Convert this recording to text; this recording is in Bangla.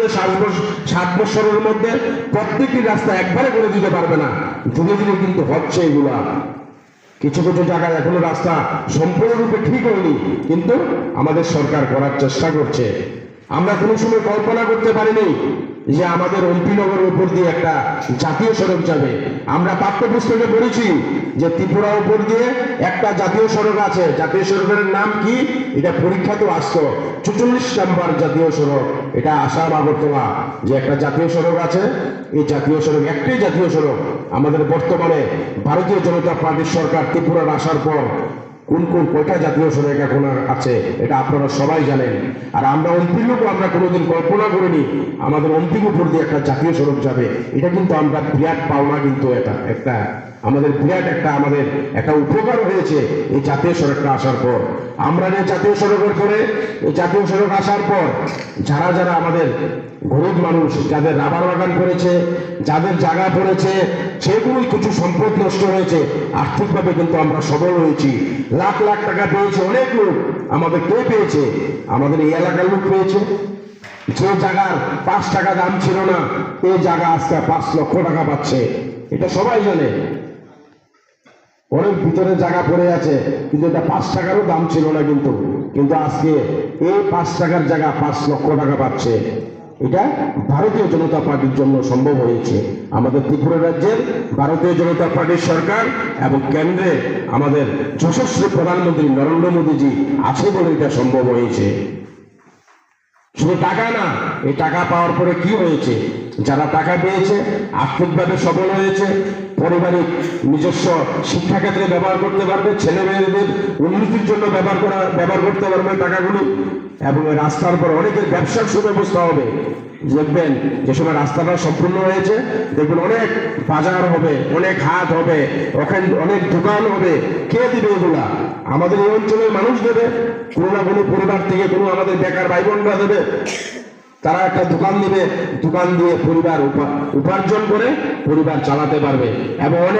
যে 7 বছরের মধ্যে প্রত্যেকটি রাস্তা একবারে করে দিতে পারবে না, ধীরে ধীরে কিন্তু হচ্ছে এগুলা। কিছু কিছু জায়গায় এখনো রাস্তা সম্পূর্ণরূপে ঠিক হয়নি, কিন্তু আমাদের সরকার করার চেষ্টা করছে। আমরা কোনো সময় কল্পনা করতে পারিনি যে আমাদের অম্পিনগরের উপর দিয়ে একটা জাতীয় সড়ক যাবে। আমরা পাঠ্যপুস্তকে পড়েছি যে ত্রিপুরার উপর দিয়ে একটা জাতীয় সড়ক আছে, জাতীয় সড়কের নাম কি, এটা পরীক্ষাতেও আসতো, 44 নম্বর জাতীয় সড়ক। এটা আসাম আগরতলা যে একটা জাতীয় সড়ক আছে, এই জাতীয় সড়ক একটাই জাতীয় সড়ক। আমাদের বর্তমানে ভারতীয় জনতা পার্টির সরকার ত্রিপুরার আসার পর কোন কোন কয়টা জাতীয় সড়ক এখন আছে এটা আপনারা সবাই জানেন। আর আমরা অন্তিমও আমরা কোনোদিন কল্পনা করিনি আমাদের অন্তিম উপর দিয়ে একটা জাতীয় সড়ক যাবে। এটা কিন্তু আমরা বিরাট পাওনা, কিন্তু এটা একটা আমাদের বিরাট আমাদের একটা উপকার হয়েছে এই জাতীয় সড়কটা আসার পর। আমরা যে জাতীয় সড়কের পরে এই জাতীয় সড়ক আসার পর যারা যারা আমাদের গরিব মানুষ, যাদের রাবার বাগান করেছে, যাদের জায়গা পড়েছে, সেগুলোই কিছু সম্পদ নষ্ট হয়েছে, আর্থিকভাবে কিন্তু আমরা সবল হয়েছি। লাখ লাখ টাকা পেয়েছে অনেক লোক। আমাদের কে পেয়েছে? আমাদের এই এলাকার লোক পেয়েছে। যে জায়গার 5 টাকা দাম ছিল না, এই জায়গা আজকে 5 লক্ষ টাকা পাচ্ছে, এটা সবাই জানে। অনেক ভিতরে জায়গা পড়ে আছে, কিন্তু এটা 5 টাকারও দাম ছিল না, কিন্তু আজকে এই 5 টাকার জায়গা 5 লক্ষ টাকা পাচ্ছে। এটা ভারতীয় জনতা পার্টির জন্য সম্ভব হয়েছে। আমাদের ত্রিপুরা রাজ্যের ভারতীয় জনতা পার্টির সরকার এবং কেন্দ্রে আমাদের যশস্বী প্রধানমন্ত্রী নরেন্দ্র মোদীজি আছে বলে এটা সম্ভব হয়েছে। শুধু টাকা না, এই টাকা পাওয়ার পরে কি হয়েছে? যারা টাকা পেয়েছে আর্থিকভাবে সবল হয়েছে, পারিবারিক নিজস্ব শিক্ষাক্ষেত্রে ব্যবহার করতে পারবে, ছেলে মেয়েদের উন্নতির জন্য ব্যবহার করতে পারবে টাকাগুলি। এবং রাস্তার পর অনেকের ব্যবসার সুব্যবস্থা হবে। দেখবেন যে সময় রাস্তাটা সম্পূর্ণ হয়েছে, দেখবেন অনেক বাজার হবে, অনেক হাট হবে, ওখানে অনেক দোকান হবে। কে দিবে এগুলা? আমাদের এই অঞ্চলের মানুষ দেবে, কোনো না কোনো পরিবার থেকে কোনো আমাদের বেকার ভাই বোনরা দেবে। তারা একটা দোকান দিবে, দোকান দিয়ে পরিবার উপার্জন করে পরিবার চালাতে পারবে। এবং অনেক